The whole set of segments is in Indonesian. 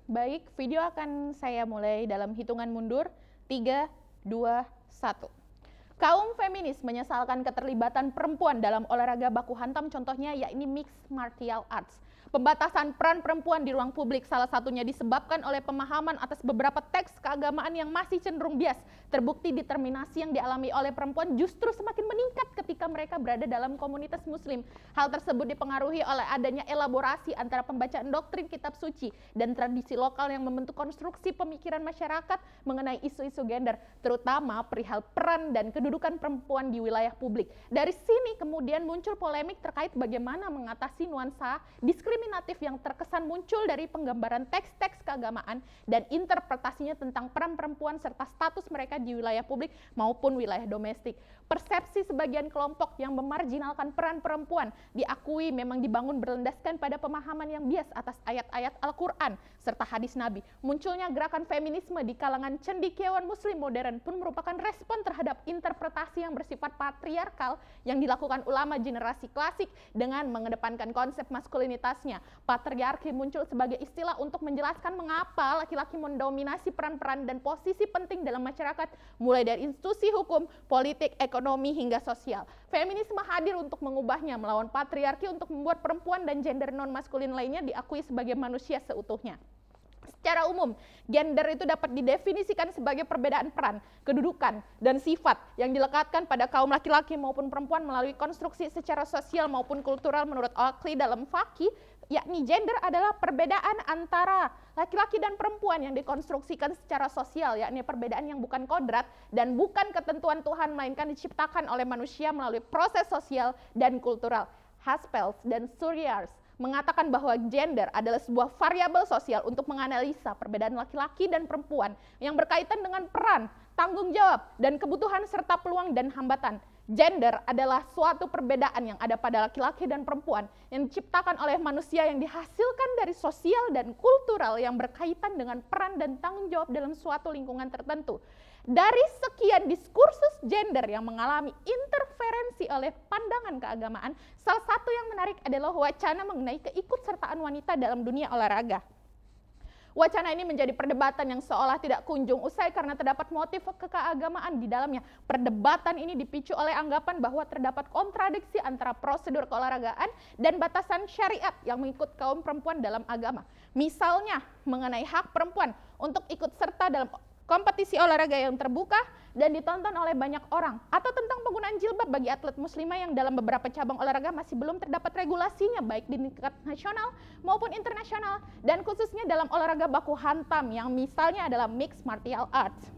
Baik, video akan saya mulai dalam hitungan mundur. 3, 2, 1. Kaum feminis menyesalkan keterlibatan perempuan dalam olahraga baku hantam, contohnya yakni mixed martial arts. Pembatasan peran perempuan di ruang publik salah satunya disebabkan oleh pemahaman atas beberapa teks keagamaan yang masih cenderung bias. Terbukti determinasi yang dialami oleh perempuan justru semakin meningkat ketika mereka berada dalam komunitas muslim. Hal tersebut dipengaruhi oleh adanya elaborasi antara pembacaan doktrin kitab suci dan tradisi lokal yang membentuk konstruksi pemikiran masyarakat mengenai isu-isu gender, terutama perihal peran dan kedudukan perempuan di wilayah publik. Dari sini kemudian muncul polemik terkait bagaimana mengatasi nuansa diskriminatif yang terkesan muncul dari penggambaran teks-teks keagamaan dan interpretasinya tentang peran perempuan serta status mereka di wilayah publik maupun wilayah domestik. Persepsi sebagian kelompok yang memarjinalkan peran perempuan diakui memang dibangun berlandaskan pada pemahaman yang bias atas ayat-ayat Al-Quran serta hadis Nabi. Munculnya gerakan feminisme di kalangan cendekiawan muslim modern pun merupakan respon terhadap interpretasi yang bersifat patriarkal yang dilakukan ulama generasi klasik dengan mengedepankan konsep maskulinitasnya. Patriarki muncul sebagai istilah untuk menjelaskan mengapa laki-laki mendominasi peran-peran dan posisi penting dalam masyarakat, mulai dari institusi hukum, politik, ekonomi, hingga sosial. Feminisme hadir untuk mengubahnya, melawan patriarki untuk membuat perempuan dan gender non-maskulin lainnya diakui sebagai manusia seutuhnya. Secara umum, gender itu dapat didefinisikan sebagai perbedaan peran, kedudukan, dan sifat yang dilekatkan pada kaum laki-laki maupun perempuan melalui konstruksi secara sosial maupun kultural. Menurut Oakley dalam Fakih, yakni gender adalah perbedaan antara laki-laki dan perempuan yang dikonstruksikan secara sosial, yakni perbedaan yang bukan kodrat dan bukan ketentuan Tuhan, melainkan diciptakan oleh manusia melalui proses sosial dan kultural. Haspels dan Suryars mengatakan bahwa gender adalah sebuah variabel sosial untuk menganalisa perbedaan laki-laki dan perempuan yang berkaitan dengan peran, tanggung jawab, dan kebutuhan serta peluang dan hambatan. Gender adalah suatu perbedaan yang ada pada laki-laki dan perempuan yang diciptakan oleh manusia yang dihasilkan dari sosial dan kultural yang berkaitan dengan peran dan tanggung jawab dalam suatu lingkungan tertentu. Dari sekian diskursus gender yang mengalami interferensi oleh pandangan keagamaan, salah satu yang menarik adalah wacana mengenai keikutsertaan wanita dalam dunia olahraga. Wacana ini menjadi perdebatan yang seolah tidak kunjung usai karena terdapat motif keagamaan di dalamnya. Perdebatan ini dipicu oleh anggapan bahwa terdapat kontradiksi antara prosedur keolahragaan dan batasan syariat yang mengikut kaum perempuan dalam agama. Misalnya mengenai hak perempuan untuk ikut serta dalam kompetisi olahraga yang terbuka dan ditonton oleh banyak orang, atau tentang penggunaan jilbab bagi atlet muslimah yang dalam beberapa cabang olahraga masih belum terdapat regulasinya baik di tingkat nasional maupun internasional, dan khususnya dalam olahraga baku hantam yang misalnya adalah mixed martial arts.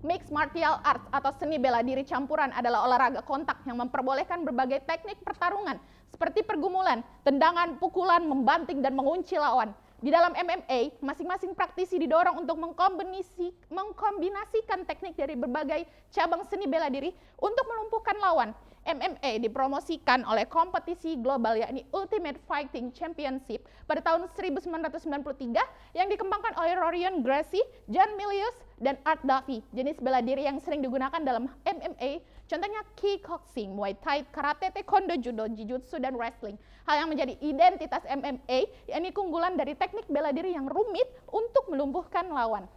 Mixed martial arts atau seni bela diri campuran adalah olahraga kontak yang memperbolehkan berbagai teknik pertarungan seperti pergumulan, tendangan, pukulan, membanting, dan mengunci lawan. Di dalam MMA, masing-masing praktisi didorong untuk mengkombinasikan teknik dari berbagai cabang seni bela diri untuk melumpuhkan lawan. MMA dipromosikan oleh kompetisi global yakni Ultimate Fighting Championship pada tahun 1993 yang dikembangkan oleh Rorion Gracie, John Milius, dan Art Duffy. Jenis bela diri yang sering digunakan dalam MMA contohnya kickboxing, Muay Thai, karate, taekwondo, judo, jiu-jitsu, dan wrestling. Hal yang menjadi identitas MMA yakni keunggulan dari teknik bela diri yang rumit untuk melumpuhkan lawan.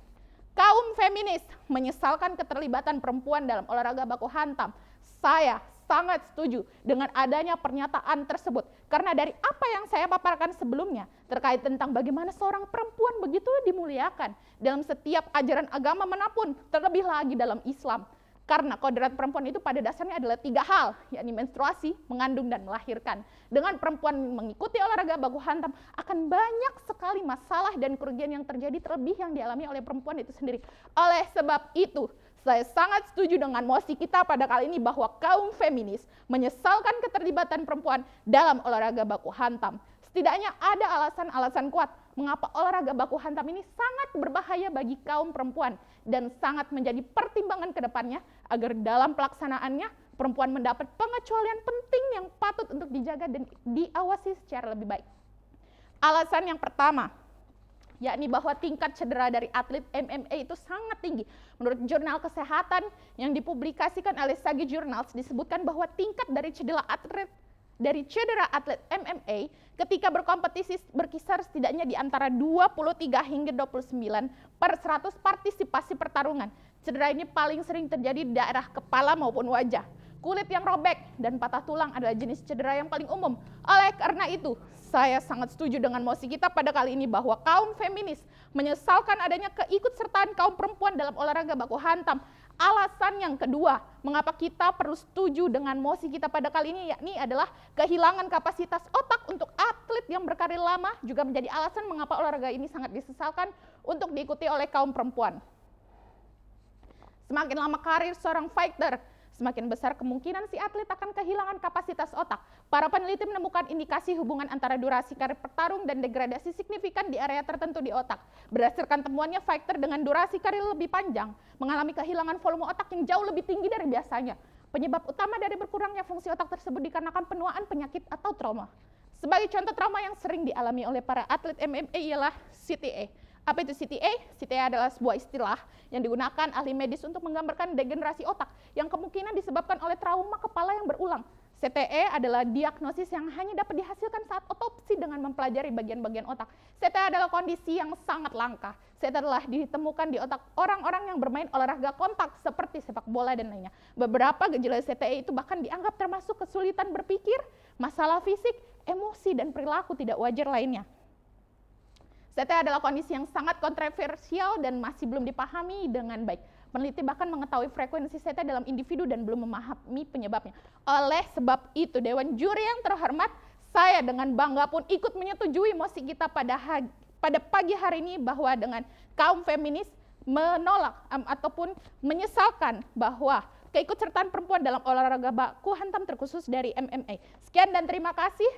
Kaum feminis menyesalkan keterlibatan perempuan dalam olahraga baku hantam. Saya sangat setuju dengan adanya pernyataan tersebut karena dari apa yang saya paparkan sebelumnya terkait tentang bagaimana seorang perempuan begitu dimuliakan dalam setiap ajaran agama manapun, terlebih lagi dalam Islam. Karena kodrat perempuan itu pada dasarnya adalah 3 hal, yakni menstruasi, mengandung, dan melahirkan. Dengan perempuan mengikuti olahraga baku hantam, akan banyak sekali masalah dan kerugian yang terjadi, terlebih yang dialami oleh perempuan itu sendiri. Oleh sebab itu, saya sangat setuju dengan mosi kita pada kali ini bahwa kaum feminis menyesalkan keterlibatan perempuan dalam olahraga baku hantam. Setidaknya ada alasan-alasan kuat mengapa olahraga baku hantam ini sangat berbahaya bagi kaum perempuan dan sangat menjadi pertimbangan ke depannya agar dalam pelaksanaannya perempuan mendapat pengecualian penting yang patut untuk dijaga dan diawasi secara lebih baik. Alasan yang pertama, yakni bahwa tingkat cedera dari atlet MMA itu sangat tinggi. Menurut jurnal kesehatan yang dipublikasikan oleh Sagi Journals disebutkan bahwa tingkat dari cedera atlet dari cedera atlet MMA ketika berkompetisi berkisar setidaknya di antara 23 hingga 29 per 100 partisipasi pertarungan. Cedera ini paling sering terjadi di daerah kepala maupun wajah. Kulit yang robek dan patah tulang adalah jenis cedera yang paling umum. Oleh karena itu, saya sangat setuju dengan mosi kita pada kali ini bahwa kaum feminis menyesalkan adanya keikutsertaan kaum perempuan dalam olahraga baku hantam. Alasan yang kedua, mengapa kita perlu setuju dengan mosi kita pada kali ini, yakni adalah kehilangan kapasitas otak untuk atlet yang berkarir lama, juga menjadi alasan mengapa olahraga ini sangat disesalkan untuk diikuti oleh kaum perempuan. Semakin lama karir seorang fighter, semakin besar kemungkinan si atlet akan kehilangan kapasitas otak. Para peneliti menemukan indikasi hubungan antara durasi karir petarung dan degradasi signifikan di area tertentu di otak. Berdasarkan temuannya, fighter dengan durasi karir lebih panjang mengalami kehilangan volume otak yang jauh lebih tinggi dari biasanya. Penyebab utama dari berkurangnya fungsi otak tersebut dikarenakan penuaan, penyakit, atau trauma. Sebagai contoh trauma yang sering dialami oleh para atlet MMA ialah CTE. Apa itu CTA? CTA adalah sebuah istilah yang digunakan ahli medis untuk menggambarkan degenerasi otak yang kemungkinan disebabkan oleh trauma kepala yang berulang. CTE adalah diagnosis yang hanya dapat dihasilkan saat otopsi dengan mempelajari bagian-bagian otak. CTE adalah kondisi yang sangat langka. CTE telah ditemukan di otak orang-orang yang bermain olahraga kontak seperti sepak bola dan lainnya. Beberapa gejala CTE itu bahkan dianggap termasuk kesulitan berpikir, masalah fisik, emosi, dan perilaku tidak wajar lainnya. CTE adalah kondisi yang sangat kontroversial dan masih belum dipahami dengan baik. Peneliti bahkan mengetahui frekuensi CTE dalam individu dan belum memahami penyebabnya. Oleh sebab itu, Dewan Juri yang terhormat, saya dengan bangga pun ikut menyetujui mosi kita pada pagi hari ini bahwa dengan kaum feminis menolak ataupun menyesalkan bahwa keikutsertaan perempuan dalam olahraga baku hantam terkhusus dari MMA. Sekian dan terima kasih.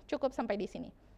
Cukup sampai di sini.